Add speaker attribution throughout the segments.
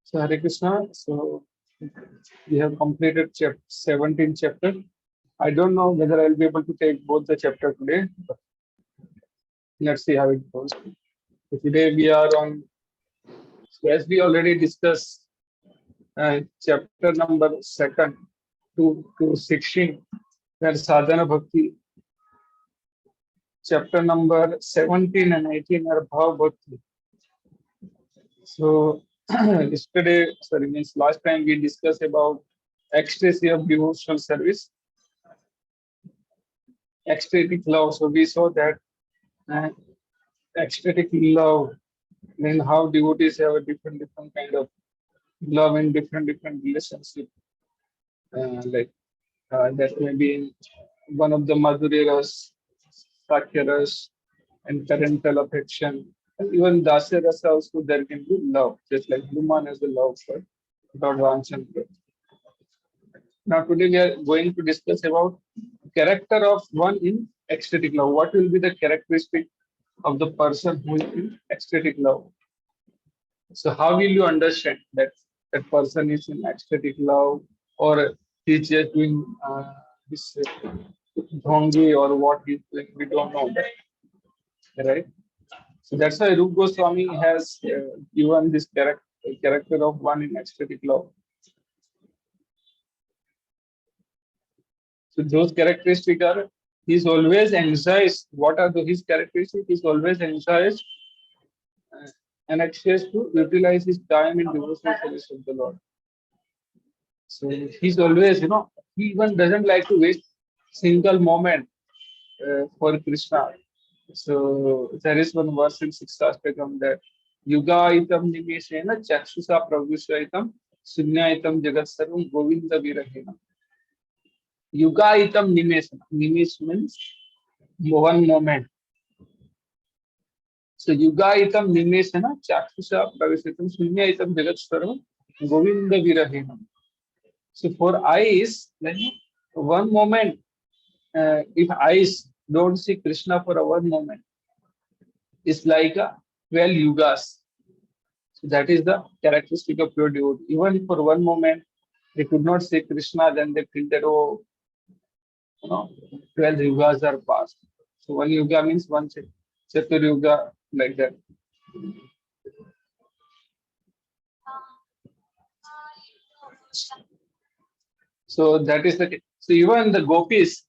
Speaker 1: So Hare Krishna. So we have completed chapter 17 chapter. I don't know whether I'll be able to take both the chapter today, but let's see how it goes. So today we are on, so as we already discussed, chapter number second to 16, where sadhana bhakti. Chapter number 17 and 18 are bhav bhakti. So yesterday, sorry, means last time we discussed about ecstasy of devotional service, ecstatic love. So we saw that uh, ecstatic love, then how devotees have a different kind of love in different relationship, like that may be in one of the Madhurya Sakya ras, and parental affection, and even Dasya rasa also there can be love, just like Hanuman has the love for Lord Ramchandra. Now today we are going to discuss about character of one in ecstatic love. What will be the characteristic of the person who is in ecstatic love? So how will you understand that that person is in ecstatic love, or he's just doing this dhongi, or what he's doing? We don't know that, right? So that's why Rup Goswami has given this character of one in ecstatic love. So those characteristics are, he's always anxious. What are his characteristics? He's always anxious uh, and anxious to utilize his time in devotional service of the Lord. So he's always, he even doesn't like to waste single moment for Krishna. So there is one verse in Sixthastakam that Yuga itam nimeshena chakshusa pravishaitam sunyaitam jagat sarvam govinda virahena. Yuga itam nimeshena. Nimesh means one moment. So Yuga itam nimeshena chakshusa pravishaitam sunyaitam jagat sarvam govinda virahena. So for eyes, like one moment, if eyes don't see Krishna for a one moment, it's like a 12 yugas. So that is the characteristic of pure devotee. Even for one moment, they could not see Krishna, then they feel that, oh, 12 yugas are passed. So one yuga means one Chatur yuga, like that. So that is the case. So even the gopis,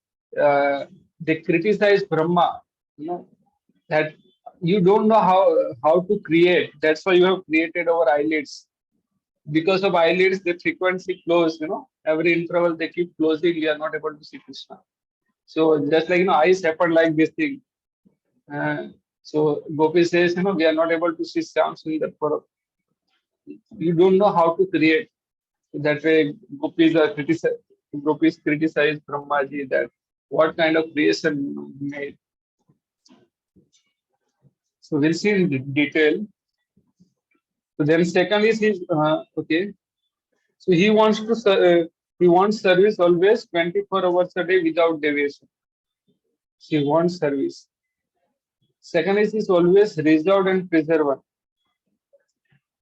Speaker 1: they criticize Brahma, that you don't know how to create. That's why you have created our eyelids. Because of eyelids, they frequently close. Every interval they keep closing. We are not able to see Krishna. So just like eyes happen like this thing. So Gopi says, we are not able to see Shyam Sundar for. You don't know how to create. That way, Gopis criticize Brahmaji that what kind of creation made. So we'll see in detail. So then second is his okay. So he wants service always 24 hours a day without deviation. He wants service. Second is he's always reserved and preserved.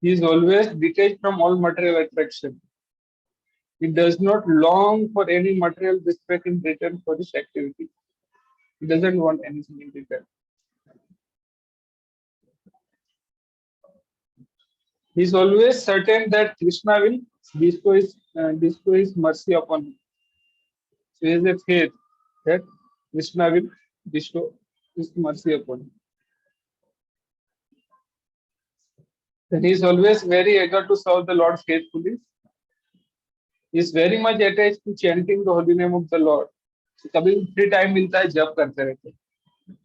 Speaker 1: He is always detached from all material attraction. He does not long for any material respect in return for his activity. He doesn't want anything in return. He is always certain that Krishna will bestow his mercy upon him. So he has a faith that Krishna will bestow his mercy upon him. Then he is always very eager to serve the Lord faithfully. He is very much attached to chanting the holy name of the Lord. So कभी free time मिलता है जप करते रहते हैं.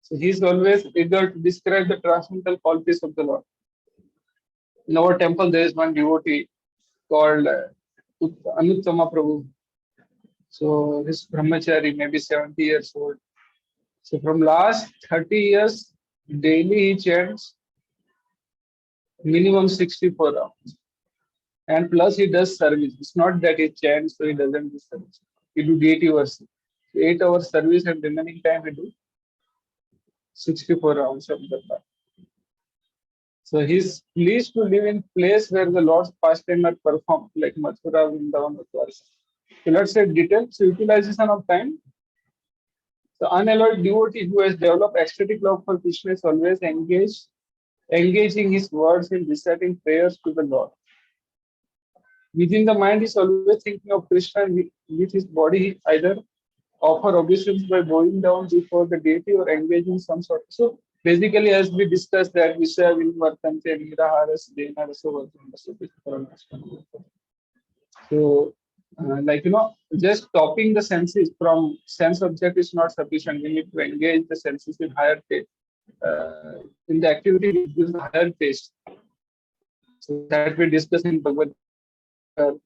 Speaker 1: So he is always eager to describe the transcendental qualities of the Lord. In our temple, there is one devotee called Anuttama Prabhu. So his brahmachari, maybe 70 years old. So from last 30 years, daily he chants minimum 64 rounds. And plus he does service. It's not that he chants, so he doesn't do service. He do 8 hours. 8 hours service and remaining time he do 64 rounds of the clock. So he's pleased to live in place where the Lord's pastime are performed, like Mathura, Vrindavan, Dwarka. So let's say details. So utilization of time. The unalloyed devotee who has developed ecstatic love for Krishna is always engaging his words in reciting prayers to the Lord. Within the mind, is always thinking of Krishna, and with his body, either offer obeisance by bowing down before the deity or engage in some sort. So basically, as we discussed that Vishaya Vinvartante Niraharas Dena Rasovardhana. So just stopping the senses from sense object is not sufficient. We need to engage the senses in higher taste. In the activity which gives the higher taste. So that we discuss in Bhagavad Gita,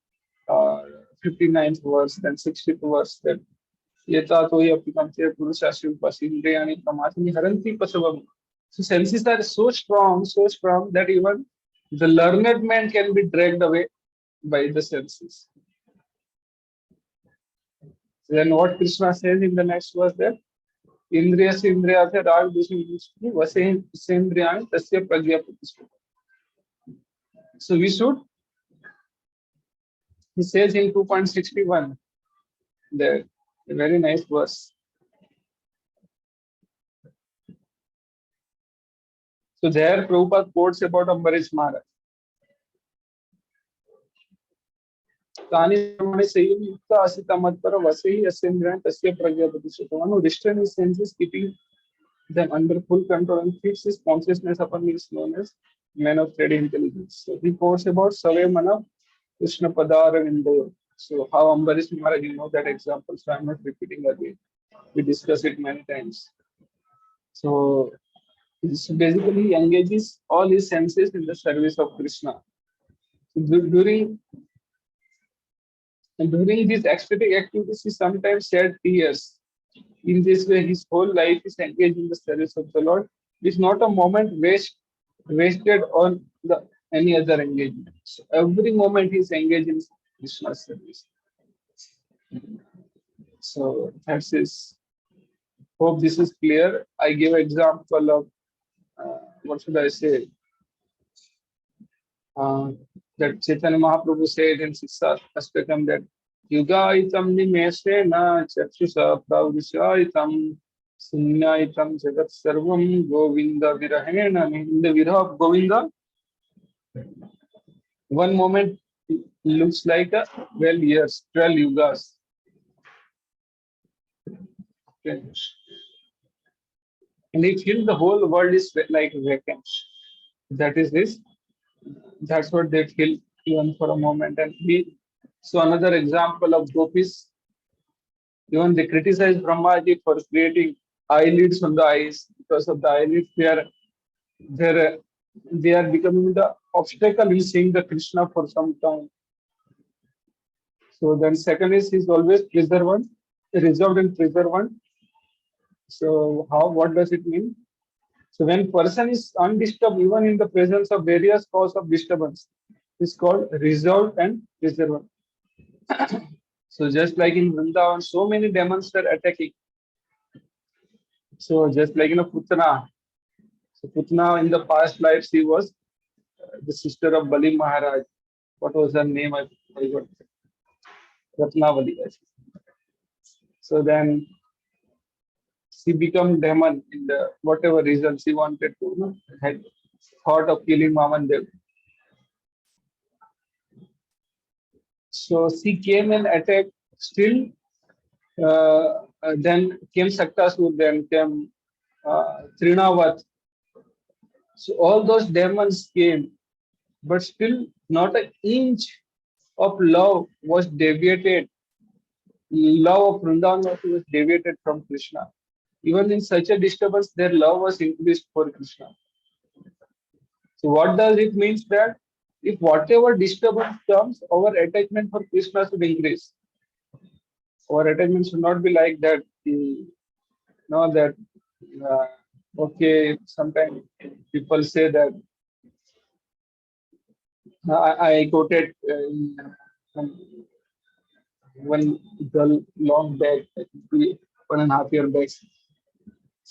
Speaker 1: 59th verse, then 60th verse, that Yeta tohi apikante purusha pasindriyani kamatini haranti pasavam. So senses are so strong that even the learned man can be dragged away by the senses. So then what Krishna says in the next verse there, Indriya se indriya se rag dushin vase sendriyani tasya pragya pratishtha. So we should, he says in 2.61, there, a very nice verse. So there Prabhupada quotes about Ambarish Maharaj. One who restrains his senses, keeping them under full control and fix his consciousness upon me is known as man of steady intelligence. So he quotes about Save Mana Krishna Padara Vindayo. So how Ambarish Maharaj, you know that example, so I'm not repeating again. We discussed it many times. So basically he engages all his senses in the service of Krishna. So during these ecstatic activities, he sometimes shed tears. In this way, his whole life is engaged in the service of the Lord. It's not a moment wasted on any other engagement. So every moment he is engaged in Krishna's service. So that's his. Hope this is clear. I give example of what should I say? That Chaitanya Mahaprabhu said in Siksa Astakam that Yugaitam nimesena chakshusha pravishaitam sunyaitam jagat sarvam Govinda virahena. In the viraha of Govinda, one moment looks like 12 years, 12 yugas. Okay. And he feels the whole world is like vacant. That is this. That's what they feel even for a moment. And so another example of gopis, even they criticize Brahmaji for creating eyelids on the eyes. Because of the eyelids, they're, they are becoming the obstacle in seeing the Krishna for some time. So then second is he's always preservant, reserved and preservant. So what does it mean? So when person is undisturbed, even in the presence of various cause of disturbance, is called reserved and preservant. So just like in Vrindavan, so many demons were attacking. So just like in a Putana. So Putana in the past life, she was the sister of Bali Maharaj. What was her name? I forgot. Ratnavali. So then she became demon in the whatever reason she wanted to, had thought of killing Maman Dev. So she came and attacked. Still, then came Saktasur, then came Trinavat. So all those demons came, but still not an inch of love was deviated. Love of Vrindavan was deviated from Krishna. Even in such a disturbance, their love was increased for Krishna. So what does it mean that if whatever disturbance comes, our attachment for Krishna should increase. Our attachment should not be like that. That okay. Sometimes people say that I quoted one girl long back, 1.5 years back.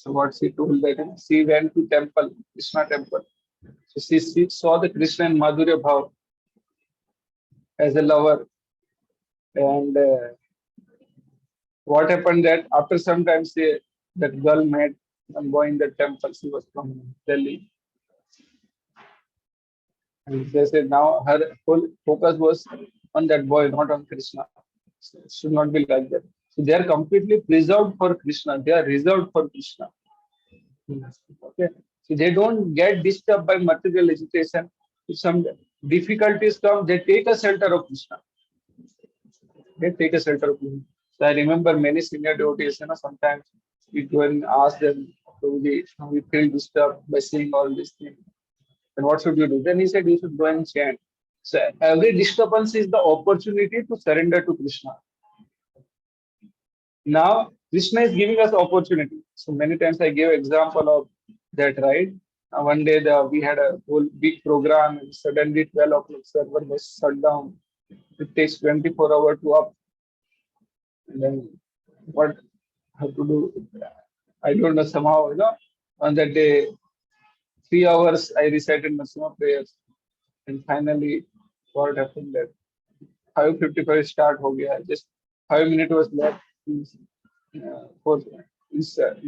Speaker 1: So what she told that she went to temple, Krishna temple. So she saw the Krishna and Madhurya Bhav as a lover. And what happened that after some time, that girl met one boy in the temple. She was from Delhi. And they said now her whole focus was on that boy, not on Krishna. So it should not be like that. So they are completely preserved for Krishna. They are reserved for Krishna. Okay. So they don't get disturbed by material agitation. If some difficulties come, they take a shelter of Krishna. They take a shelter of Krishna. So I remember many senior devotees, sometimes we go and ask them, Prabhuji, we feel disturbed by seeing all these things. And what should you do? Then he said, you should go and chant. So every disturbance is the opportunity to surrender to Krishna. Now, Krishna is giving us opportunity. So many times I give example of that, right? One day we had a whole big program and suddenly 12 o'clock server was shut down. It takes 24 hours to up. And then what I have to do? I don't know, somehow, on that day, 3 hours I recited Nasima prayers. And finally, what happened that 5:55 start हो गया है. Just 5 minutes was left for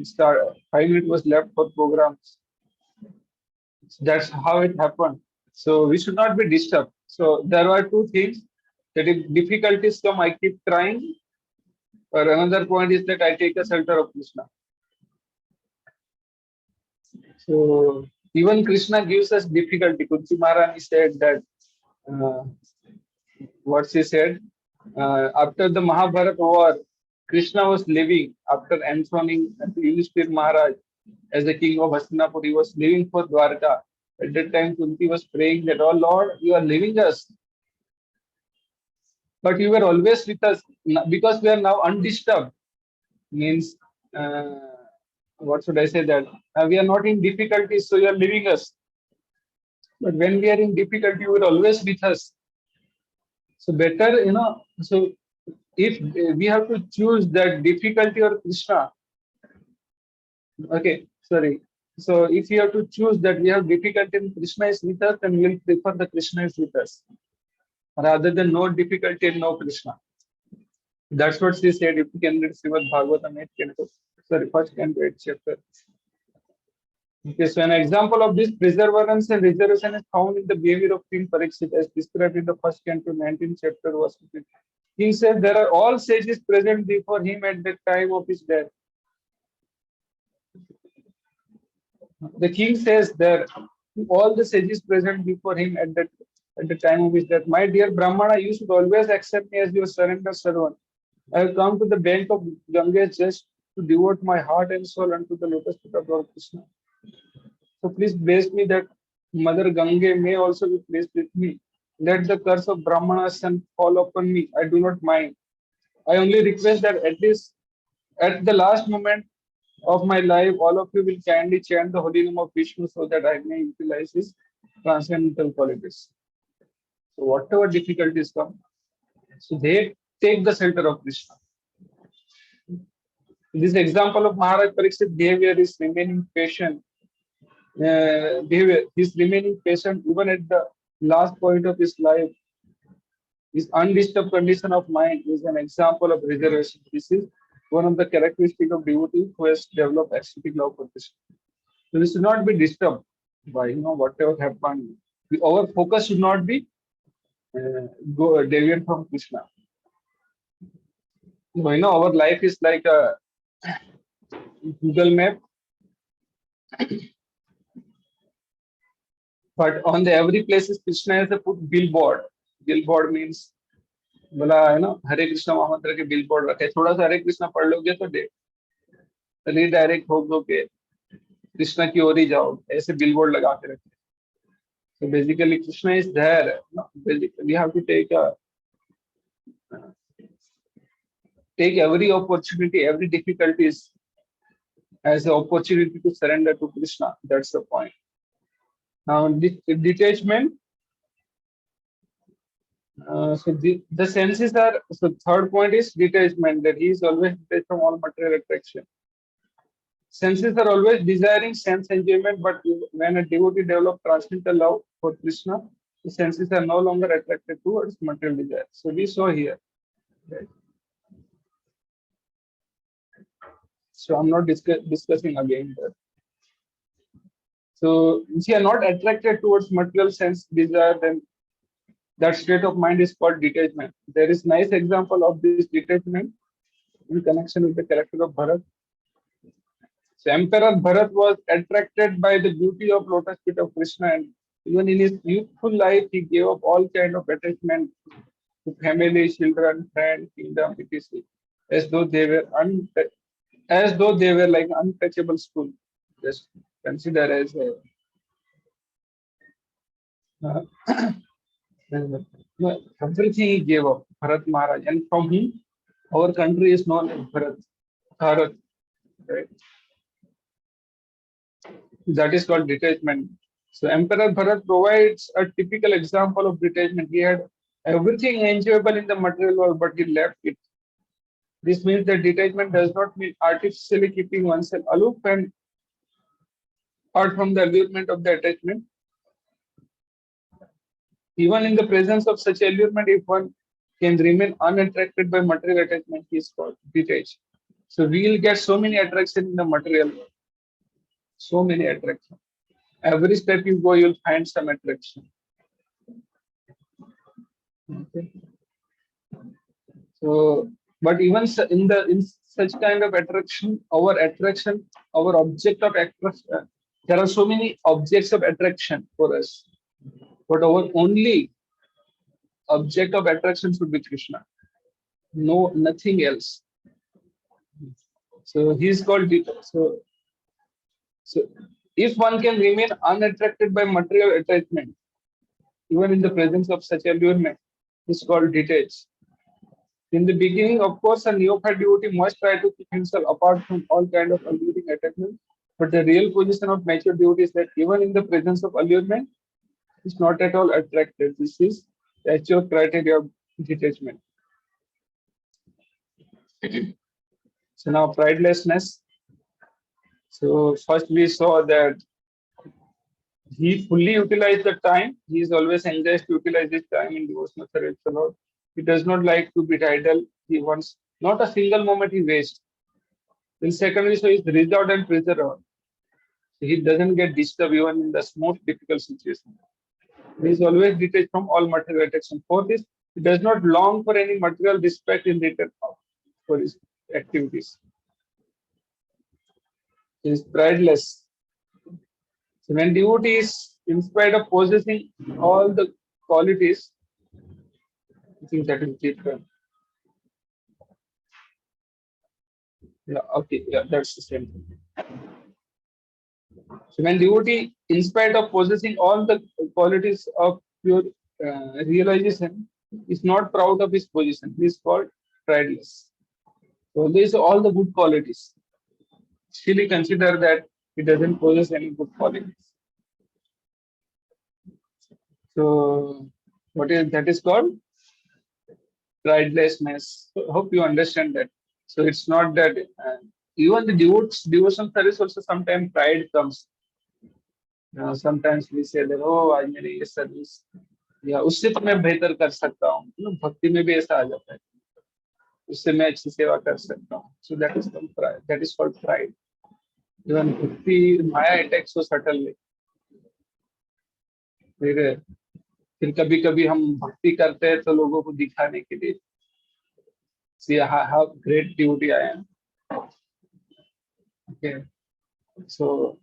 Speaker 1: start. 5 minutes was left for programs. That's how it happened. So we should not be disturbed. So there are two things that if difficulties come, I keep trying. Or another point is that I take a shelter of Krishna. So even Krishna gives us difficulty. Kunti Maharani said that uh, what she said after the Mahabharata war, Krishna was living after enthroning Yudhishthir Maharaj as the king of Hastinapur. He was living for Dwarka. At that time, Kunti was praying that, "Oh Lord, you are leaving us, but you were always with us because we are now undisturbed." Means, uh, what should I say that we are not in difficulties, so you are leaving us. But when we are in difficulty, you are always with us. So better, so if we have to choose that difficulty or Krishna, okay, sorry. So if you have to choose that we have difficulty and Krishna is with us, then we'll prefer the Krishna is with us rather than no difficulty and no Krishna. That's what she said. If you can read Srimad Bhagavatam 8 canto, sorry, first canto 8 chapter. Okay, so an example of this perseverance and reservation is found in the behavior of King Parikshit as described in the first canto 19th chapter verse 15. He said there are all sages present before him at the time of his death. The king says that all the sages present before him at the time of his death, my dear Brahmana, you should always accept me as your surrendered servant. I have come to the bank of Ganges just to devote my heart and soul unto the lotus feet of Lord Krishna. So please bless me that Mother Gange may also be pleased with me. Let the curse of Brahmana's son fall upon me. I do not mind. I only request that at least at the last moment of my life, all of you will kindly chant the holy name of Vishnu so that I may utilize his transcendental qualities. So whatever difficulties come, so they take the shelter of Krishna. This example of Maharaj Parikshit behavior is remaining patient. Behavior, his remaining patient even at the last point of his life. His undisturbed condition of mind is an example of reservation. This is one of the characteristics of devotee who has developed ecstatic love for Krishna. So we should not be disturbed by whatever happened. Our focus should not be go deviant from Krishna. Our life is like a Google map, but on the every place is Krishna has a put billboard. Billboard means बोला है ना हरे कृष्णा महामंत्र के billboard रखे थोड़ा सा हरे कृष्णा पढ़ लोगे तो रिडायरेक्ट हो के कृष्णा की ओर ही जाओ ऐसे बिलबोर्ड लगा के रखे so basically Krishna is there we have to take every opportunity every difficulties as an opportunity to surrender to Krishna. That's the point. Now detachment. So the senses are, so third point is detachment, that he is always detached from all material attraction. Senses are always desiring sense enjoyment, but when a devotee develops transcendental love for Krishna, the senses are no longer attracted towards material desire. So we saw here. Right? So I'm not discussing again that. So if you are not attracted towards material sense desire, then that state of mind is called detachment. There is nice example of this detachment in connection with the character of Bharat. So Emperor Bharat was attracted by the beauty of lotus feet of Krishna, and even in his youthful life, he gave up all kind of attachment to family, children, friends, kingdom, etc. As though they were as though they were like untouchable stool. Just consider as a uh, no, everything he gave up, Bharat Maharaj, and from him, our country is known as Bharat, right? That is called detachment. So Emperor Bharat provides a typical example of detachment. He had everything enjoyable in the material world, but he left it. This means that detachment does not mean artificially keeping oneself aloof and apart from the allurement of the attachment. Even in the presence of such allurement, if one can remain unattracted by material attachment, he is called detached. So we will get so many attraction in the material world, so many attraction. Every step you go, you'll find some attraction. Okay. So, but even in such kind of attraction, our object of attraction, there are so many objects of attraction for us, but our only object of attraction should be Krishna. No, nothing else. So he's called so if one can remain unattracted by material attachment, even in the presence of such allurement, is called detached. In the beginning, of course, a neophyte devotee must try to keep himself apart from all kind of alluring attachment. But the real position of mature devotee is that even in the presence of allurement, is not at all attracted. This is the actual criteria of detachment. So now pridelessness. So first we saw that he fully utilized the time. He is always anxious to utilize his time in devotional service to the Lord. He does not like to be idle. He wants not a single moment he wastes. Then secondly, so he's reserved and preserved. He doesn't get disturbed even in the most difficult situation. He is always detached from all material attraction. Fourth is he does not long for any material respect in return for his activities. He is prideless. So when devotee is, in spite of possessing all the qualities, I think that is different. Yeah, okay, yeah, that's the same thing. So when devotee, in spite of possessing all the qualities of pure realization, is not proud of his position, he is called prideless. So these are all the good qualities. Still, he consider that he doesn't possess any good qualities. So what is that is called pridelessness. So hope you understand that. So it's not that even the devotion service also sometimes pride comes. Sometimes we say that oh आज मेरी ये service या उससे तो मैं बेहतर कर सकता हूँ भक्ति में भी ऐसा आ जाता है उससे मैं अच्छी सेवा कर सकता हूँ so that is called pride even भक्ति माया अटैक्स सो सटल फिर फिर कभी कभी हम भक्ति करते हैं तो लोगों को दिखाने के लिए see how great duty I am. Okay, so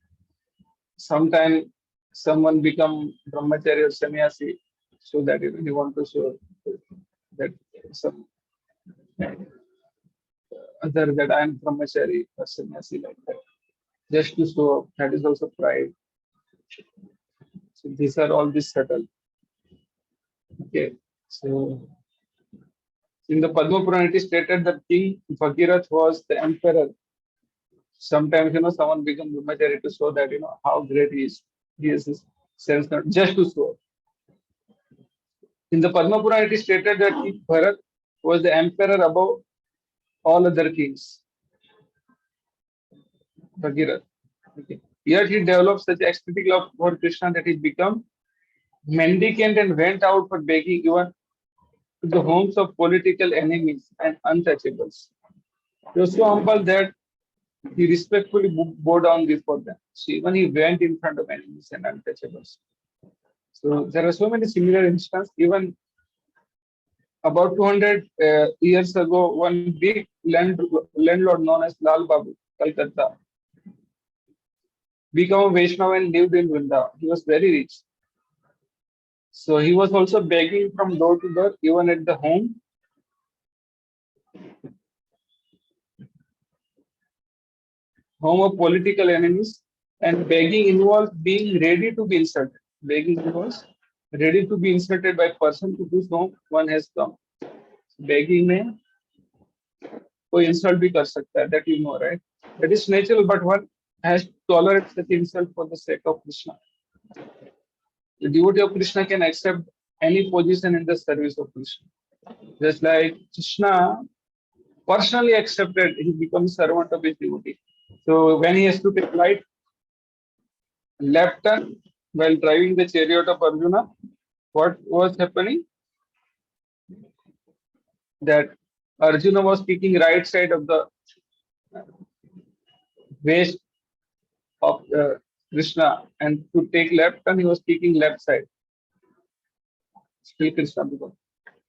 Speaker 1: sometimes someone become brahmachari or sannyasi so that you want to show that some other that I am brahmachari or sannyasi like that. Just to show up, that is also pride. So these are all this subtle. Okay, so in the Padma Purana it is stated that King Bhagirath was the emperor. Sometimes someone becomes brahmachari to show that how great he is. He is his sense not just to show. In the Padma Purana it is stated that King Bharat was the emperor above all other kings. Bhagirath. Okay. Yet he developed such ecstatic love for Krishna that he became mendicant and went out for begging even to the homes of political enemies and untouchables. He was so humble that he respectfully bowed down before them. So even he went in front of enemies and untouchables. So there are so many similar instances. Even about 200 years ago, one big landlord known as Lal Babu, Calcutta, became a Vaishnava and lived in Vrindavan. He was very rich. So he was also begging from door to door, even at the home of political enemies. And begging involves being ready to be insulted. Begging involves ready to be insulted by person to whose home one has come. Begging में कोई insult भी कर सकता है, that you know, right? That is natural, but one has to tolerate such insult for the sake of Krishna. The devotee of Krishna can accept any position in the service of Krishna. Just like Krishna personally accepted, he becomes servant of his devotee. So when he has to take right left turn while driving the chariot of Arjuna, what was happening? That Arjuna was kicking right side of the waist of Krishna, and to take left turn, he was kicking left side. Still Krishna because.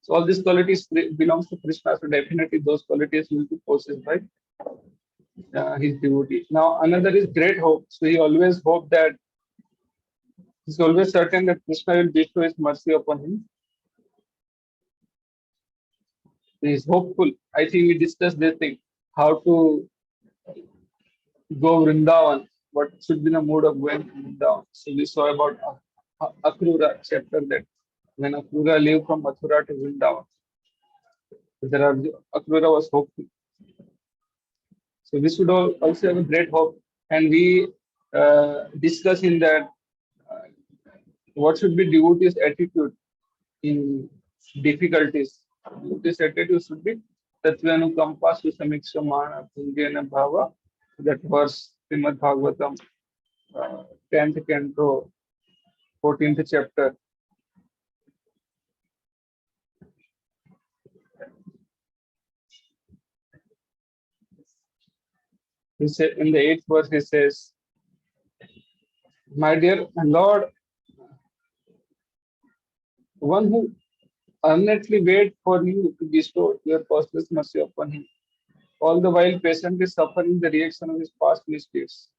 Speaker 1: So all these qualities belongs to Krishna. So definitely those qualities will be possessed by his devotee. Now another is great hope. So he always hoped that he's always certain that Krishna will bestow his mercy upon him. He is hopeful. I think we discussed this thing, how to go Vrindavan, what should be the mood of going to Vrindavan. So we saw about Akrura chapter that when Akrura lived from Mathura to Vrindavan, there are Akrura was hopeful. So we should also have a great hope, and we discuss in that what should be devotee's attitude in difficulties. Devotee's attitude should be Tatvanukampa Susamikshamana Pungena Bhava. That verse, Srimad Bhagavatam, 10th canto, 14th chapter. He said, in the 8th verse, he says, my dear Lord, one who earnestly waits for you to bestow your causeless mercy upon him, all the while patiently suffering the reaction of his past misdeeds,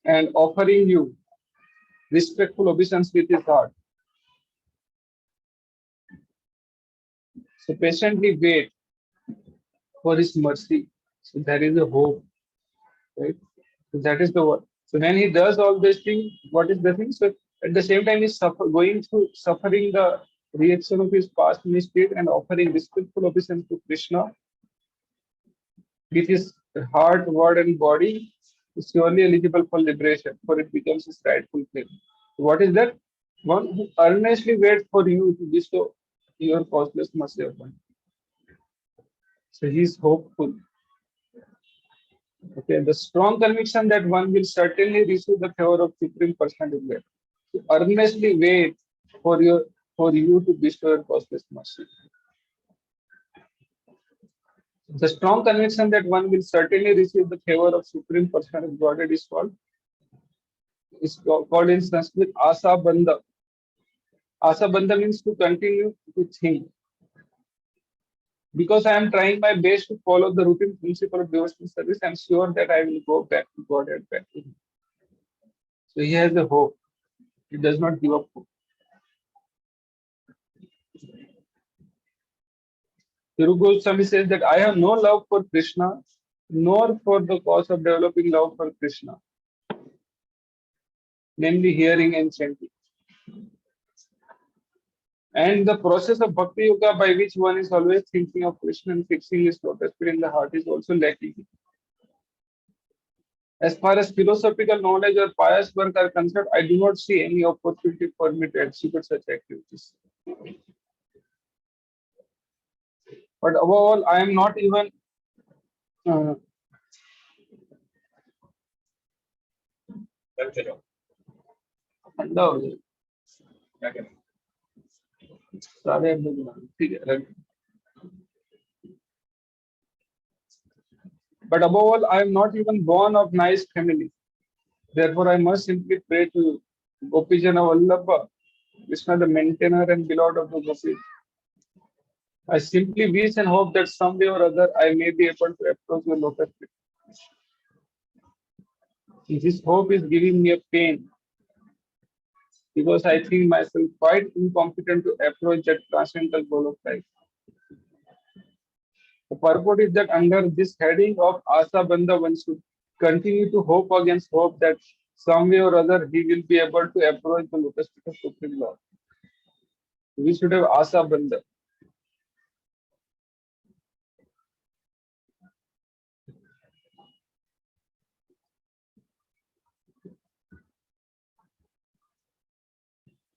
Speaker 1: and offering you respectful obeisance with his heart. So patiently wait for his mercy. So there is a hope, right? So that is the word. So when he does all these things, what is the thing? So at the same time, he's going through suffering the reaction of his past misdeed and offering respectful obeisance to Krishna with his heart, word, and body is surely eligible for liberation, for it becomes his rightful claim. So what is that? One who earnestly waits for you to bestow your causeless mercy upon him. So he is hopeful. Okay, the strong conviction that one will certainly receive the favor of Supreme Personality. To earnestly wait for your for you to bestow your causeless mercy. The strong conviction that one will certainly receive the favor of Supreme Personality Godhead is called in Sanskrit Asa Bandha. Asa Bandha means to continue to think. Because I am trying my best to follow the routine principle of devotional service, I am sure that I will go back to Godhead back to him. So he has a hope. He does not give up hope. Guru Goswami says that I have no love for Krishna, nor for the cause of developing love for Krishna, namely hearing and chanting. And the process of Bhakti Yoga by which one is always thinking of Krishna and fixing his lotus feet in the heart is also lacking. As far as philosophical knowledge or pious work are concerned, I do not see any opportunity for me to execute such activities. But above all, I am not even uh, ठंडा हो जाए क्या करें सारे ठीक है but above all I am not even born of nice family therefore I must simply pray to Gopijana Vallabha Krishna the maintainer and beloved of the Gopis. I simply wish and hope that someday or other I may be able to approach the lotus feet. This hope is giving me a pain because I think myself quite incompetent to approach that transcendental goal of life. The purport is that under this heading of Asa Bandha, one should continue to hope against hope that some way or other he will be able to approach the lotus feet of Supreme Lord. We should have Asa Bandha.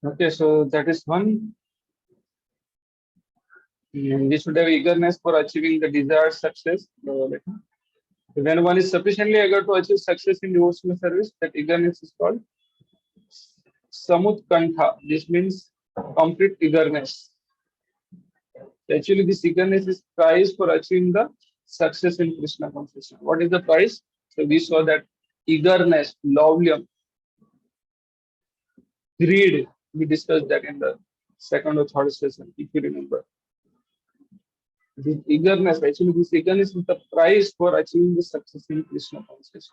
Speaker 1: Okay, so that is one. We should have eagerness for achieving the desired success. When one is sufficiently eager to achieve success in devotional service, that eagerness is called Samutkantha. This means complete eagerness. Actually, this eagerness is price for achieving the success in Krishna consciousness. What is the price? So we saw that eagerness, lovelyum, greed. We discussed that in the second or third session, if you remember. This eagerness, actually, this eagerness is the price for achieving the success in Krishna consciousness.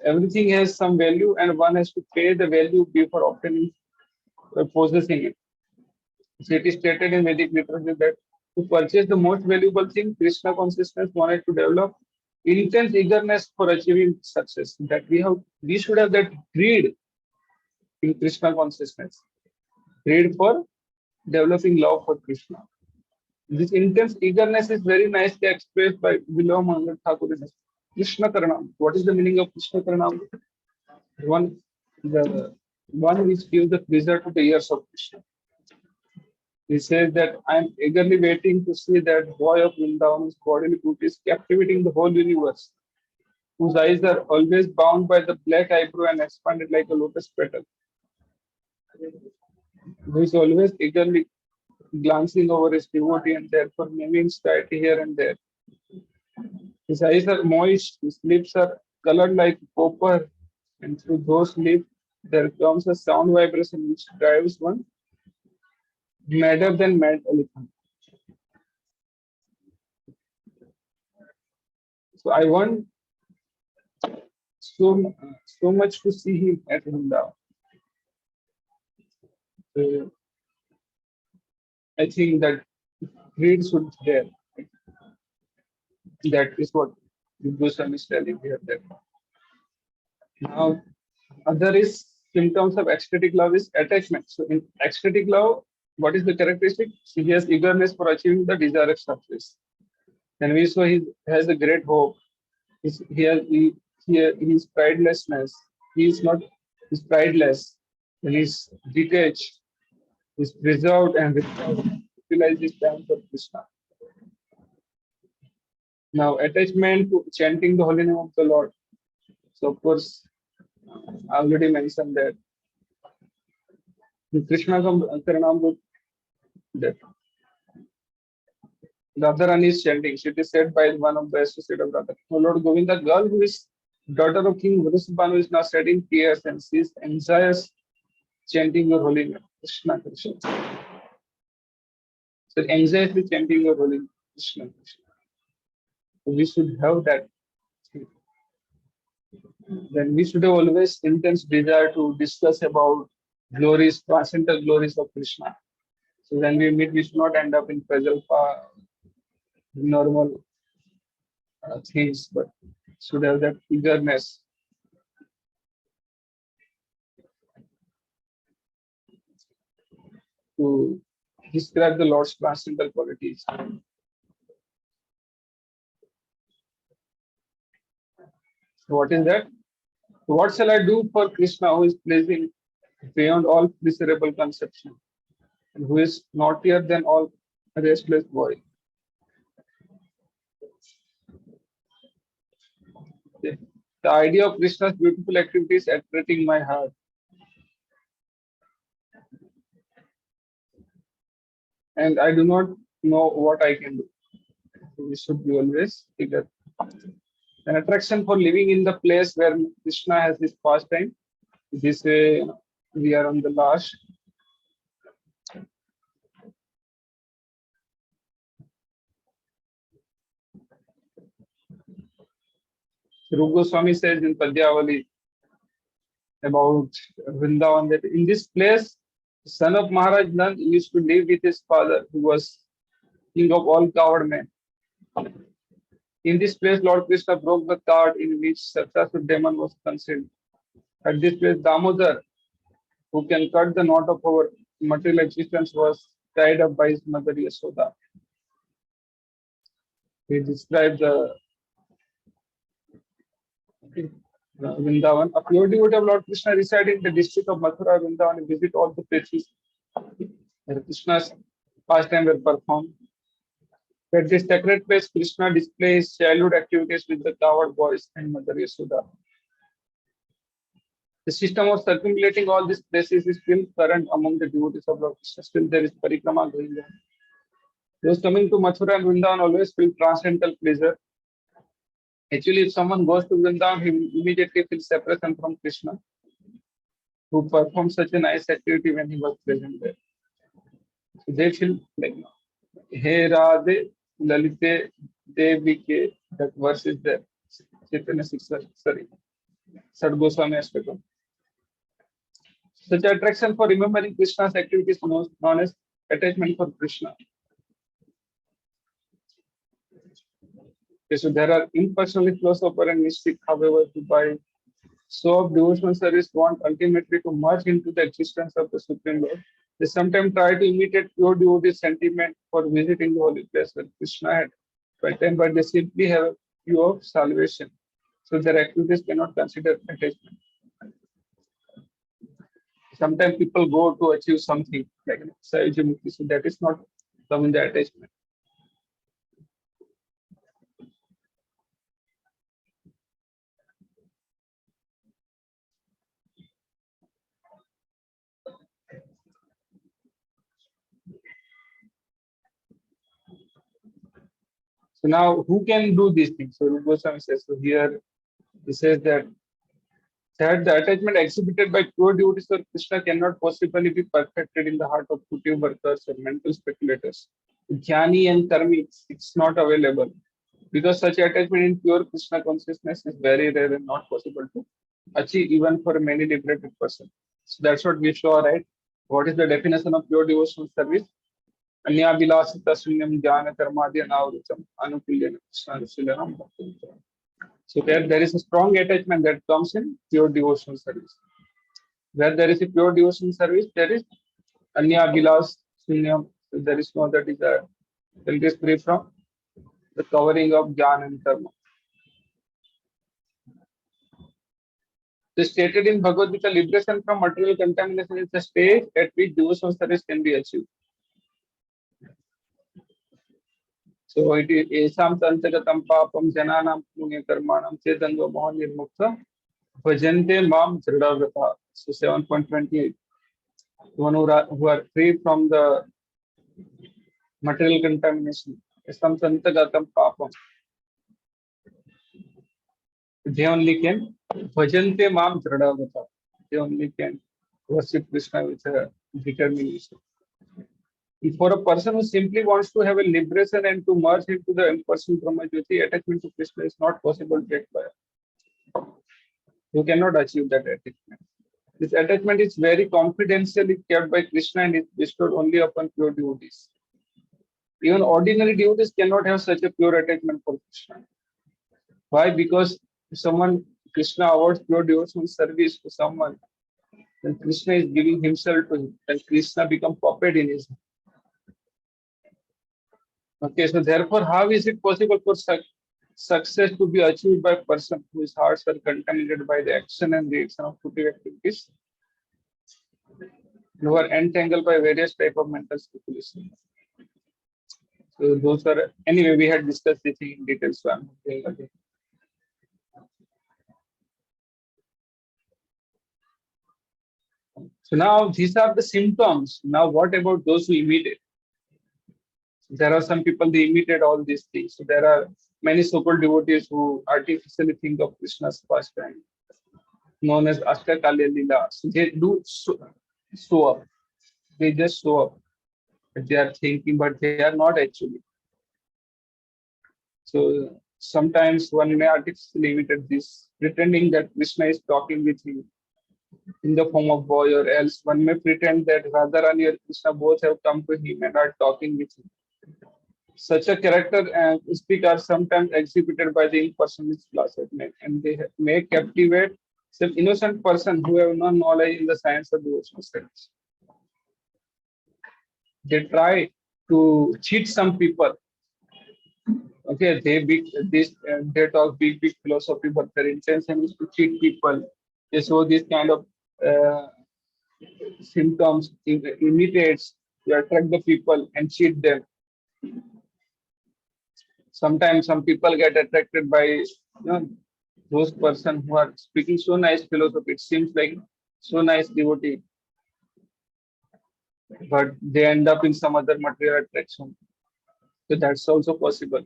Speaker 1: Everything has some value, and one has to pay the value before obtaining possessing it. So it is stated in Vedic literature that to purchase the most valuable thing, Krishna consciousness wanted to develop intense eagerness for achieving success. That we should have that greed in Krishna consciousness, greed for developing love for Krishna. This intense eagerness is very nicely expressed by Vilav Mangal Thakur in Krishna Karanam. What is the meaning of Krishna Karanam? One, the one which gives the pleasure to the ears of Krishna. He says that I am eagerly waiting to see that boy of Vrindavan's bodily beauties captivating the whole universe, whose eyes are always bound by the black eyebrow and expanded like a lotus petal, who is always eagerly glancing over his devotee and therefore miming slightly here and there. His eyes are moist, his lips are colored like copper, and through those lips there comes a sound vibration which drives one madder than mad elephant. So I want so much to see him at Vrindavan. So I think that greed should be there. That is what Goswami is telling here. That now, other is symptoms of ecstatic love is attachment. So in ecstatic love, what is the characteristic? He has eagerness for achieving the desired success. And we saw he has a great hope. He is pridelessness. He is not he's prideless. And he's detached. He's preserved and utilize this time for Krishna. Now, attachment to chanting the holy name of the Lord. So, of course, I already mentioned that in Krishna Karanam, that Radharani is chanting. It is said by one of the associate of Radha. Oh Lord Govinda, girl who is daughter of King Vrishbhanu is now shedding tears and she is anxious chanting your holy name. Krishna Krishna. So anxiously chanting your holy name. Krishna Krishna. So we should have that. Then we should have always intense desire to discuss about glories, transcendental glories of Krishna. So when we meet, we should not end up in Prajalpa, normal things, but should have that eagerness to describe the Lord's transcendental qualities. So what is that? So what shall I do for Krishna who is pleasing beyond all pleasurable conception and who is naughtier than all restless boy? The idea of Krishna's beautiful activities attracting my heart. And I do not know what I can do. We should be always figure. An attraction for living in the place where Krishna has his pastime. This way, we are on the last. Rup Goswami says in Padyavali about Vrindavan that in this place, the son of Maharaj Nand used to live with his father, who was king of all coward men. In this place, Lord Krishna broke the card in which Satyasur demon was concealed. At this place, Damodar, who can cut the knot of our material existence, was tied up by his mother Yasoda. He described the Vrindavan. A pure devotee of Lord Krishna residing in the district of Mathura, Vrindavan, and visit all the places where Krishna's pastime were performed. At this sacred place, Krishna displays childhood activities with the coward boys and Mother Yasoda. The system of circumambulating all these places is still current among the devotees of Lord Krishna. Still, there is parikrama going on. Those coming to Mathura and Vrindavan always feel transcendental pleasure. Actually, if someone goes to Vrindavan, he immediately feels separation from Krishna, who performed such a nice activity when he was present there. So they feel like, Hey Radhe Lalite Devi ke, that verse is there. Chaitanya 6, sorry, Sad Goswami has taken. Such attraction for remembering Krishna's activities known as attachment for Krishna. Okay, so there are impersonal philosopher and mystic, however, who by so of devotional service want ultimately to merge into the existence of the Supreme Lord. They sometimes try to imitate pure devotee sentiment for visiting the holy place where Krishna had spent, but they simply have a view of salvation. So their activities cannot consider attachment. Sometimes people go to achieve something like Sahaja-mukti, so that is not coming the attachment. So now who can do these things? So Rupa Goswami says, so here he says that the attachment exhibited by pure devotees of Krishna cannot possibly be perfected in the heart of puttive workers or mental speculators. Jnani and karmi, it's not available. Because such attachment in pure Krishna consciousness is very rare and not possible to achieve even for a many liberated person. So that's what we saw, right? What is the definition of pure devotional service? Anya vilasita sunyam jnana karmadya navrutam anukulyana krishna. So there is a strong attachment that comes in pure devotional service. Where there is a pure devotional service, there is anya vilas sunyam. So there is no that is a it is free from the covering of jnana and karma. The stated in Bhagavad Gita, liberation from material contamination is the stage at which devotional service can be achieved. So it is Esam Tantagatam Papam Jananam Punya Karmanam Chetango Mohan Nirmukta Bhajante Mam Dhridavrata. So 7.28. One who are free from the material contamination. Esam Tantagatam Papam. They only can Bhajante Mam Dhridavrata. They only can worship Krishna with a determination. For a person who simply wants to have a liberation and to merge into the impersonal Brahma Jyoti, attachment to Krishna is not possible to acquire. You cannot achieve that attachment. This attachment is very confidentially kept by Krishna and is bestowed only upon pure devotees. Even ordinary devotees cannot have such a pure attachment for Krishna. Why? Because if someone, Krishna awards pure devotional service to someone, then Krishna is giving himself to him, and Krishna becomes puppet in his hand. Okay, so therefore, how is it possible for success to be achieved by a person whose hearts are contaminated by the action and reaction of puttive activities, who are entangled by various type of mental speculation? So those are, anyway, we had discussed this in detail, so I'm not going again. So now these are the symptoms. Now what about those who imitate? There are some people they imitate all these things. So there are many so-called devotees who artificially think of Krishna's pastime, known as Ashtakalya Leela. So they do show up. They just show up. They are thinking, but they are not actually. So sometimes one may artificially imitate this, pretending that Krishna is talking with him in the form of boy, or else one may pretend that Radharani and Krishna both have come to him and are talking with him. Such a character and speak are sometimes exhibited by the impersonalist class at men, and they may captivate some innocent person who have no knowledge in the science of devotional studies. They try to cheat some people. Okay, they talk big philosophy, but their intention is to cheat people. They show this kind of uh, symptoms, imitates to attract the people and cheat them. Sometimes some people get attracted by those person who are speaking so nice philosophy. It seems like so nice devotee, but they end up in some other material attraction. So that's also possible.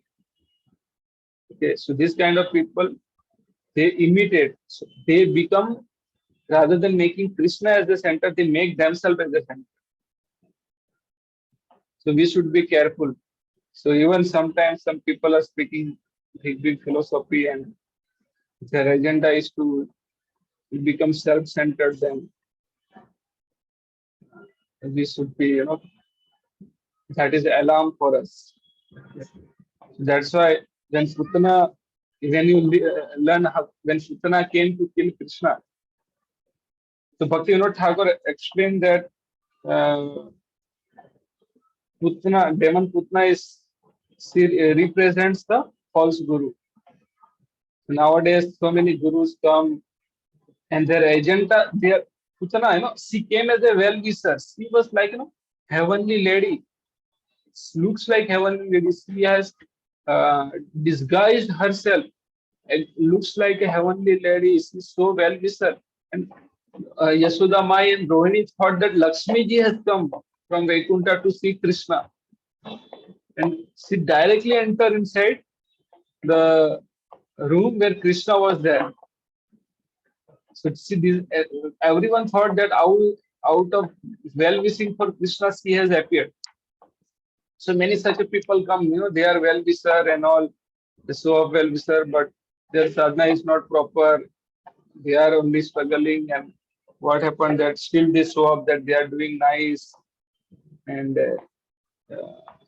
Speaker 1: Okay, so this kind of people they imitate. So they become, rather than making Krishna as the center, they make themselves as the center. So we should be careful. So even sometimes some people are speaking big philosophy and their agenda is to become self-centered. Then we should be, that is alarm for us. That's why when Putana, when you learn how, when Putana came to kill Krishna, so Bhakti Vinod Thakur explained that uh, Putana, demon Putana represents the false guru. Nowadays, so many gurus come and their agenda, their Putana, she came as a well-wisher. She was like, heavenly lady. Looks like heavenly lady. She has uh, disguised herself. It looks like a heavenly lady. She's so well-wisher. And Yashoda Mai and Rohini thought that Lakshmi ji has come from Vaikuntha to see Krishna. And she directly entered inside the room where Krishna was there. So see, everyone thought that out of well-wishing for Krishna, she has appeared. So many such people come, they are well-wisher and all, they show up well-wisher, but their sadhana is not proper. They are only struggling, and what happened that still they show up that they are doing nice, and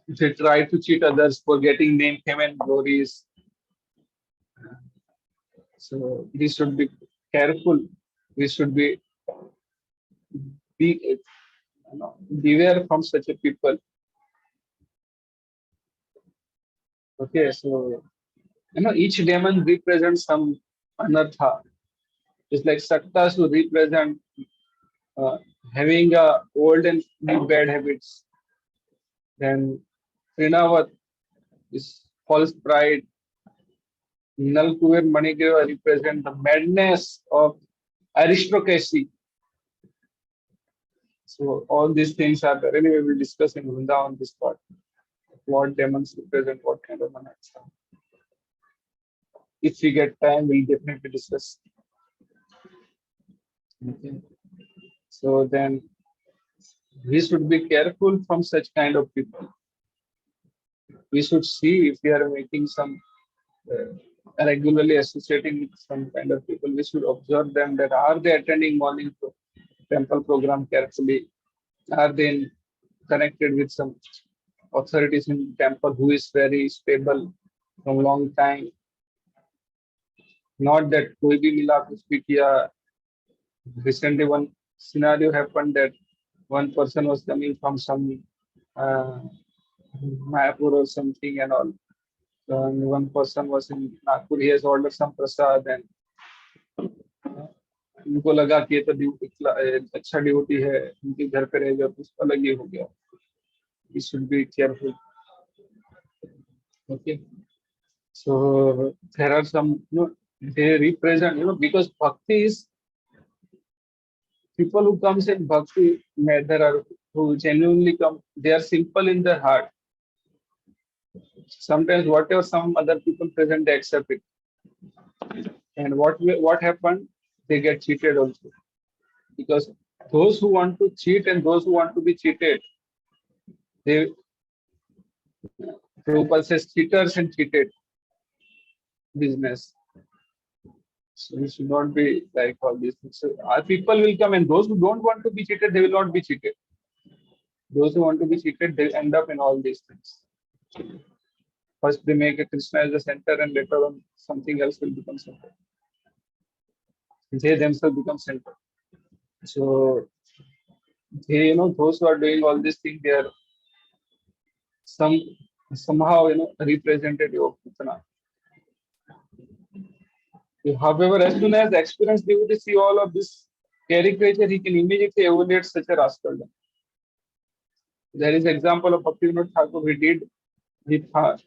Speaker 1: they try to cheat others for getting name, fame, and glories. So we should be careful. We should be beware from such a people. Okay, so each demon represents some anartha. It's like Saktas who represent uh, having old and new bad habits. Then Trinavat is false pride. Nalkuver Manigreva represent the madness of aristocracy. So all these things are there. Anyway, we'll discuss in Vrinda on this part. What demons represent what kind of anartha. If we get time, we'll definitely discuss. Okay. So then we should be careful from such kind of people. We should see if we are making some regularly associating with some kind of people. We should observe them that are they attending morning temple program carefully? Are they connected with some authorities in temple who is very stable from long time? Not that koi bhi mila kuch bhi kiya. Recently, one scenario happened that one person was coming from some uh, Mayapur or something and all. So, and one person was in Nagpur. He has ordered some prasad and उनको लगा कि ये तो अच्छा duty है उनके घर पे रहेगा तो उसका अलग ही हो गया. We should be careful. Okay. So there are some, they represent, because bhakti is People who comes in bhakti, there are who genuinely come. They are simple in their heart. Sometimes whatever some other people present, they accept it. And what happened? They get cheated also, because those who want to cheat and those who want to be cheated, they Prabhupada says cheaters and cheated business. So we should not be like all these things. So our people will come, and those who don't want to be cheated, they will not be cheated. Those who want to be cheated, they end up in all these things. First, they make a Krishna as a center, and later on, something else will become center. They themselves become center. So they, those who are doing all these things, they are some somehow, representative of Putana. However, as soon as experienced devotee see all of this caricature, he can immediately evaluate such a rascal. There is example of Bhaktivinoda Thakur. He caught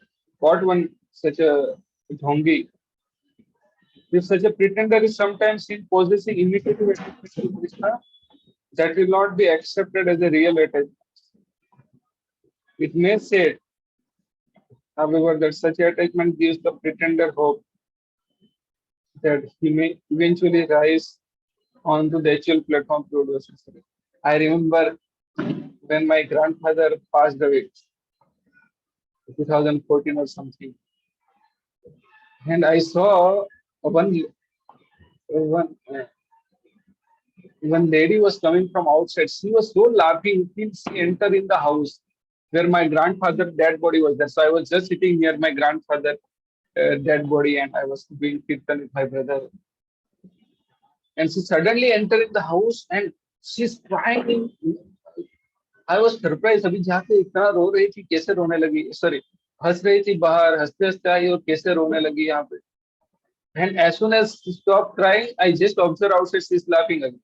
Speaker 1: one such a dhongi. If such a pretender is sometimes seen possessing imitative attachment to Krishna, that will not be accepted as a real attachment. It may say, however, that such attachment gives the pretender hope that he may eventually rise onto the actual platform through devotion. I remember when my grandfather passed away, 2014 or something, and I saw one one lady was coming from outside. She was so laughing till she entered in the house where my grandfather dead body was there. So I was just sitting near my grandfather dead body, and I was doing kirtan with my brother. And she suddenly entered in the house and she's crying. I was surprised. अभी जाके इतना रो रही थी, कैसे रोने लगी, sorry हंस रही थी बाहर, हंसते हंसते आई और कैसे रोने लगी यहाँ पे. And as soon as she stopped crying, I just observed outside she's laughing again.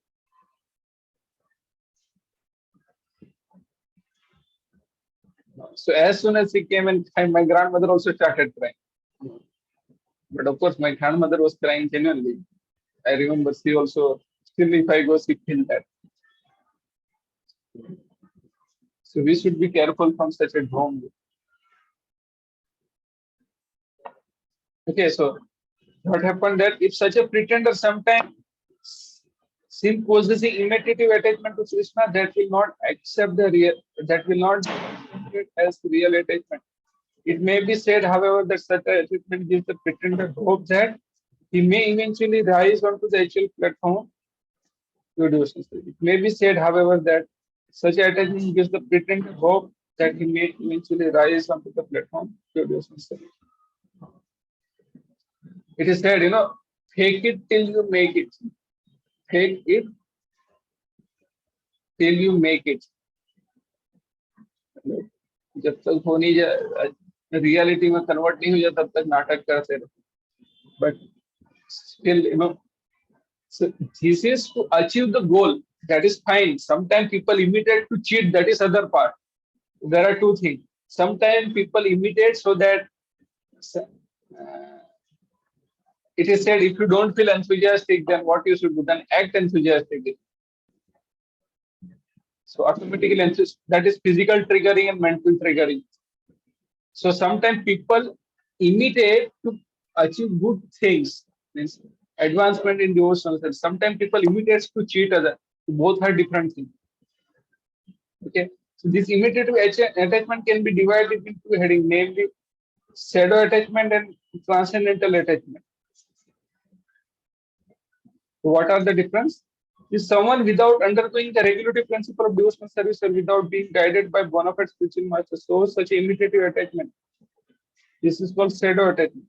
Speaker 1: So as soon as she came and my grandmother also started crying. But of course, my grandmother was crying genuinely. I remember she also, still if I go, she feel that. So we should be careful from such a home. Okay, so what happened that if such a pretender sometimes seem possessing imitative attachment to Krishna, that will not accept the real, that will not be accepted as real attachment. It may be said, however, that such attachment gives the pretender hope that he may eventually rise onto the actual platform to devotion. It may be said, however, that such attachment gives the pretender hope that he may eventually rise onto the platform to devotion. It is said, fake it till you make it. Fake it till you make it. जब तक हो नहीं जाए, reality में convert नहीं हो जाए, तब तक नाटक करते रहो. But still, so this is to achieve the goal. That is fine. Sometimes people imitate to cheat. That is other part. There are two things. Sometimes people imitate so that it is said, if you don't feel enthusiastic, then what you should do? Then act enthusiastically. So automatically, that is physical triggering and mental triggering. So sometimes people imitate to achieve good things, means advancement in devotion. And sometimes people imitate to cheat other. Both are different things. Okay. So this imitative attachment can be divided into heading, namely shadow attachment and transcendental attachment. So what are the difference? Is someone without undergoing the regulative principle of devotional service or without being guided by bona fide spiritual master, so such imitative attachment. This is called shadow attachment.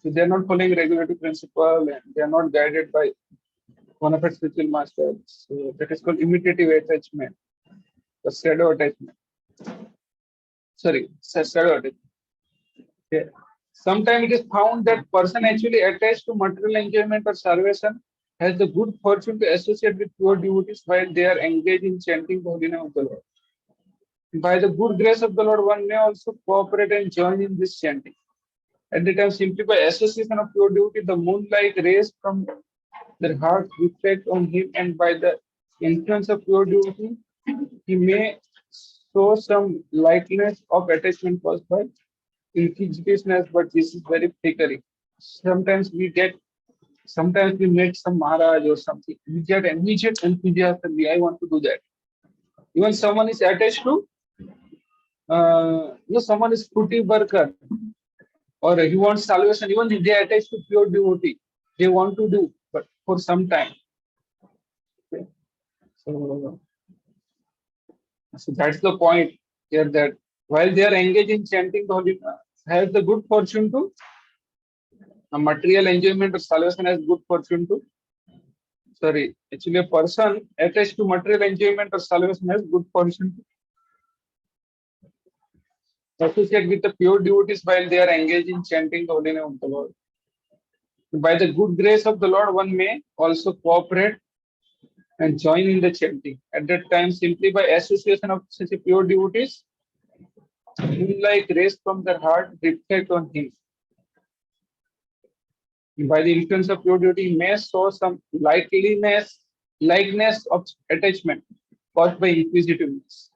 Speaker 1: So they are not following regulative principle and they are not guided by bona fide spiritual master. So that is called imitative attachment. The shadow attachment. Sorry, shadow attachment. Yeah. Sometimes it is found that person actually attached to material enjoyment or salvation has the good fortune to associate with pure devotees while they are engaged in chanting the holy name of the Lord. By the good grace of the Lord, one may also cooperate and join in this chanting. At the time, simply by association of pure devotee, the moonlight rays from their heart reflect on him, and by the influence of pure devotee, he may show some likeness of attachment caused by inquisitiveness, but this is very flickering. Sometimes we get, sometimes we meet some Maharaj or something, we get immediate enthusiasm, I want to do that. Even someone is attached to, someone is fruity worker or he wants salvation, even if they are attached to pure devotee, they want to do, but for some time. Okay. So, so that's the point here that while they are engaged in chanting the holy, has the good fortune to material enjoyment or salvation has good fortune to, sorry, actually a person attached to material enjoyment or salvation has good fortune to associate with the pure devotees while they are engaged in chanting the holy name of the Lord. By the good grace of the Lord, one may also cooperate and join in the chanting. At that time, simply by association of such a pure devotees, moonlight rays from their heart reflect on him. By the influence of pure devotee, may show some likeness of attachment caused by inquisitiveness.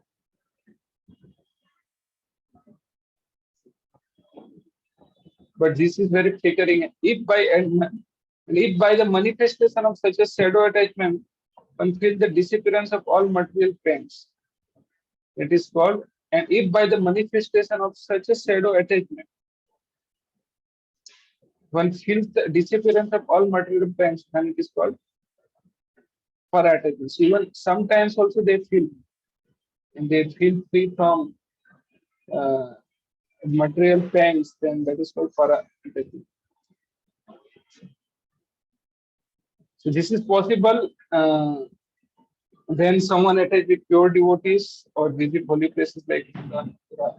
Speaker 1: But this is very flickering. If by the manifestation of such a shadow attachment, one feels the disappearance of all material pains, it is called, and if by the manifestation of such a shadow attachment, one feels the disappearance of all material pains, then it is called para attachment. So even sometimes also they feel free from uh, material pains, then that is called para attachment. So this is possible when someone attached with pure devotees or visit holy places like Ganga, Mathura.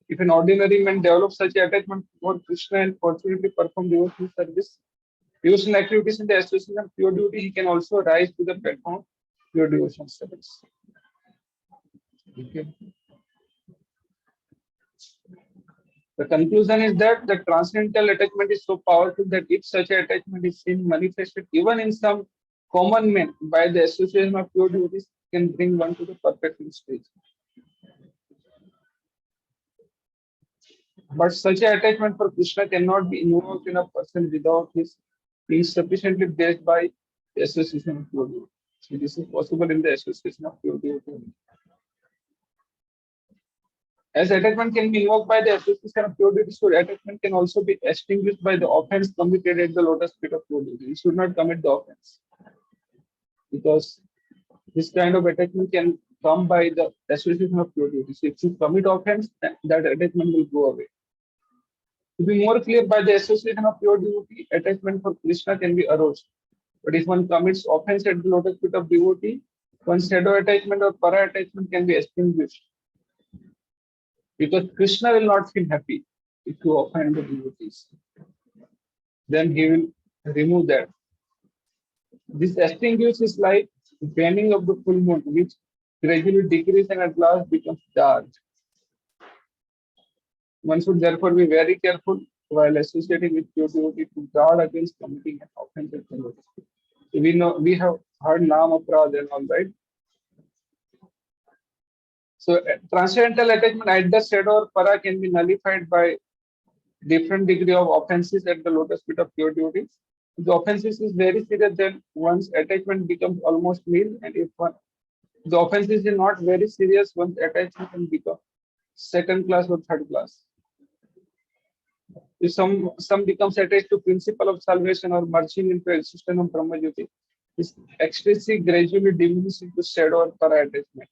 Speaker 1: If an ordinary man develops such attachment for Krishna and fortunately perform devotional service, devotional activities in the association of pure devotee, he can also rise to the platform of pure devotional service. Okay. The conclusion is that the transcendental attachment is so powerful that if such an attachment is seen manifested even in some common men by the association of pure devotees, can bring one to the perfection stage. But such an attachment for Krishna cannot be invoked in a person without his being sufficiently blessed by the association of pure devotee. So this is possible in the association of pure devotee. As attachment can be invoked by the association of pure devotee, so attachment can also be extinguished by the offense committed at the lotus feet of pure devotee. You should not commit the offense, because this kind of attachment can come by the association of pure devotee. So if you commit offense, that attachment will go away. To be more clear, by the association of pure devotee, attachment for Krishna can be aroused. But if one commits offense at the lotus feet of devotee, one's shadow attachment or para attachment can be extinguished. Because Krishna will not feel happy if you offend the devotees. Then he will remove that. This extinguish is like waning of the full moon, which gradually decreases and at last becomes dark. One should therefore be very careful while associating with pure devotee to guard against committing an offense at the lotus feet. We know we have heard Nam Aprad and all, right? So transcendental attachment at the shadow or para can be nullified by different degree of offenses at the lotus feet of pure devotees. If the offenses is very serious, then one's attachment becomes almost nil, and if the offenses is not very serious, one's attachment can become second class or third class. If some becomes attached to principle of salvation or merging into a system of Brahma Jyoti, this ecstasy gradually diminishes into shadow or para attachment,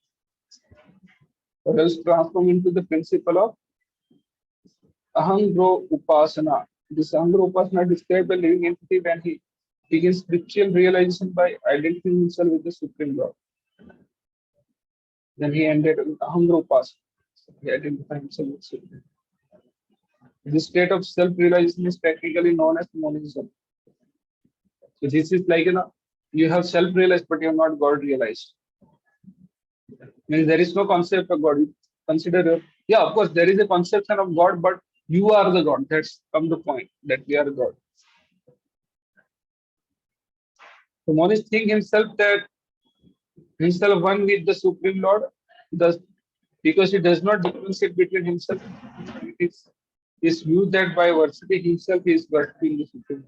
Speaker 1: or else transform into the principle of Ahangro Upasana. This Ahangro Upasana describes the living entity when he begins spiritual realization by identifying himself with the Supreme Lord. Then he ended with Ahangro Upasana. He identified himself with Supreme. This state of self-realization is technically known as monism. So this is like, you have self-realized, but you have not God realized. Means there is no concept of God. You consider, yeah, of course, there is a conception of God, but you are the God. That's come the point that we are God. The monist think himself that himself one with the Supreme Lord, thus because he does not differentiate between himself and Supreme. It is viewed that by worshipping himself he is worshipping the Supreme.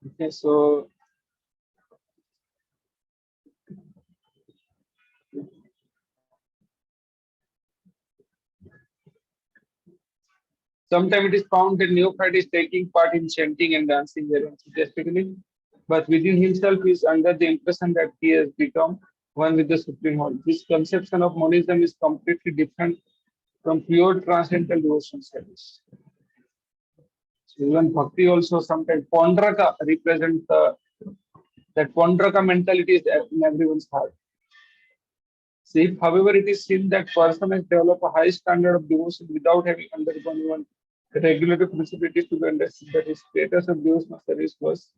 Speaker 1: Okay, so sometimes it is found that neophyte is taking part in chanting and dancing very enthusiastically, but within himself he is under the impression that he has become one with the Supreme Lord. This conception of monism is completely different from pure transcendental devotion service. So even bhakti also sometimes pondraka represents that pondraka mentality is in everyone's heart. So if, however, it is seen that person has developed a high standard of devotion without having undergone even regulative principles to be understood that his status of devotional service was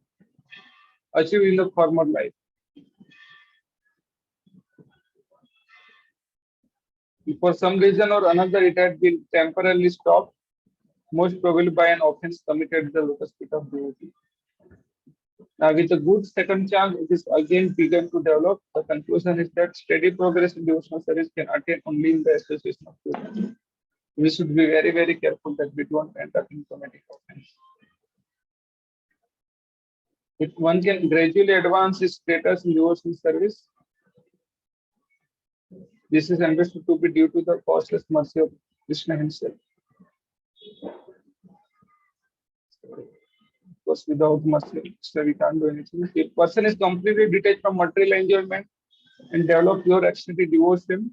Speaker 1: achieved in the former life. If for some reason or another it had been temporarily stopped, most probably by an offense committed at the lotus feet of devotee. Now, with a good second chance, it is again begun to develop. The conclusion is that steady progress in devotional service can attain only in the association of devotees. We should be very, very careful that we don't end up in committing offense. If one can gradually advance his status in devotional service, this is understood to be due to the causeless mercy of Krishna himself. Because without mercy, we can't do anything. If a person is completely detached from material enjoyment and develop pure ecstatic devotion,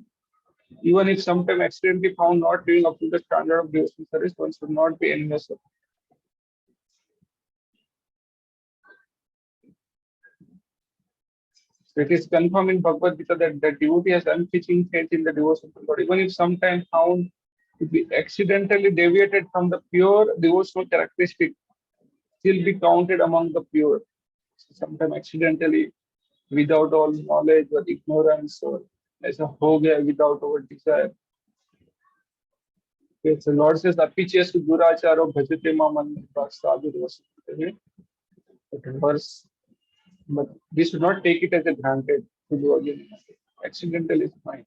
Speaker 1: even if sometimes accidentally found not living up to the standard of devotional service, one should not be envious of. So it is confirmed in Bhagavad Gita that the devotee has unflinching faith in the devotion of God, even if sometimes found to be accidentally deviated from the pure devotional characteristic, still be counted among the pure. So sometimes accidentally, without all knowledge or ignorance, or as a whole without our desire. Okay, so Lord says, Apichesu Duracharo Bhajate Maman Sadhu Vasudhave. Verse, but we should not take it as a granted to do again. Accidental is fine.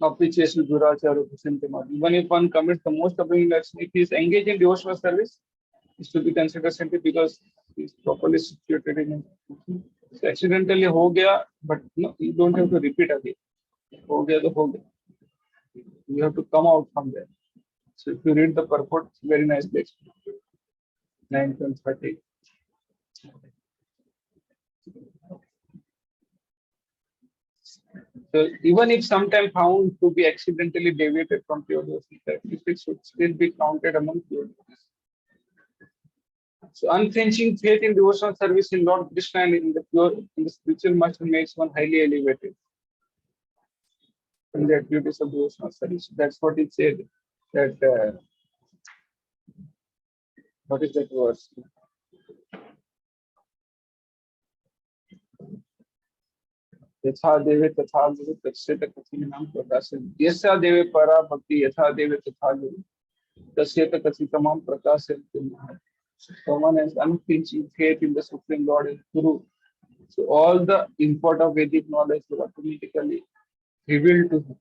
Speaker 1: Apichesu Duracharo Bhajate Maman. Even if one commits the most abominable action, if he is engaged in devotional service, is to be considered simply because he is properly situated in it. So accidentally ho gaya, but no, you don't have to repeat again. Ho gaya to ho gaya. You have to come out from there. So if you read the purport, very nicely explained. 9:30. So even if sometime found to be accidentally deviated from pure devotion, it should still be counted among pure devotees. So unflinching faith in devotional service in Lord Krishna and in the spiritual master makes one highly elevated in the activities of devotional service. That's what it said. That what is that verse? यथा देवे तथा गुरु तस्य कथितनाम प्रकाशन यथा देवे परा भक्ति यथा देवे तथा गुरु तस्य कथितनाम प्रकाशन. Someone has unflinching faith in the Supreme Lord and Guru. So all the import of Vedic knowledge will automatically revealed to him.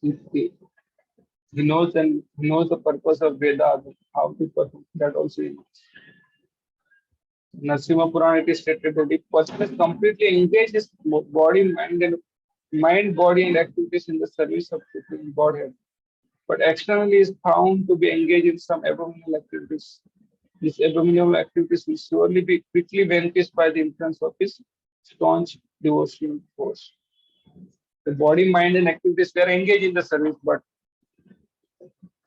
Speaker 1: If he knows and he knows the purpose of Veda, how to perform that also he knows. Narasimha Purana it is stated that if person is completely engaged his mind, body, and activities in the service of Supreme Godhead, but externally is found to be engaged in some abominable activities. These abominable activities will surely be quickly vanquished by the influence of his staunch devotional force. The body, mind, and activities were engaged in the service, but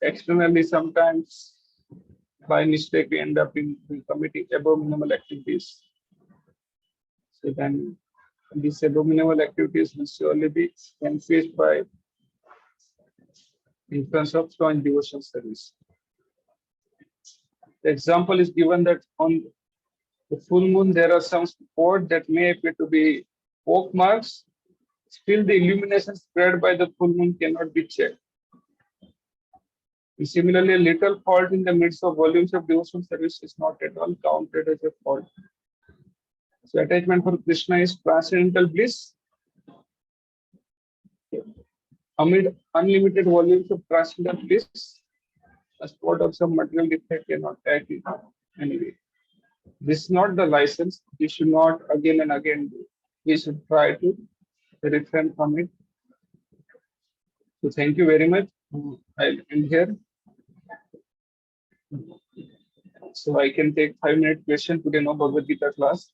Speaker 1: externally sometimes by mistake we end up in committing abominable activities. So then these abominable activities will surely be vanquished by influence of strong devotional service. The example is given that on The full moon, there are some spots that may appear to be poke marks. Still, the illumination spread by the full moon cannot be checked. And similarly, a little fault in the midst of volumes of devotional service is not at all counted as a fault. So, attachment for Krishna is transcendental bliss. Amid unlimited volumes of transcendental bliss, a spot of some material defect cannot act in any way. This is not the license. We should not again and again do. We should try to refrain from it. So thank you very much. I'll end here. So I can take 5 minute question today, no Bhagavad Gita class.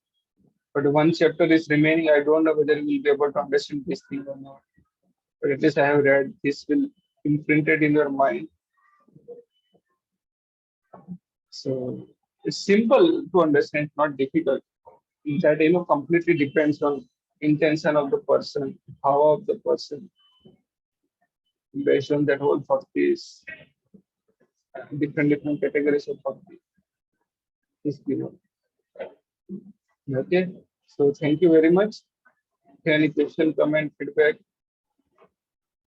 Speaker 1: But one chapter is remaining. I don't know whether we'll be able to understand this thing or not. But at least I have read. This will imprinted in your mind. So it's simple to understand, not difficult. That completely depends on intention of the person, how of the person. Based on that whole bhaktis, different categories of bhakti is given. Okay. So thank you very much. Any question, comment, feedback?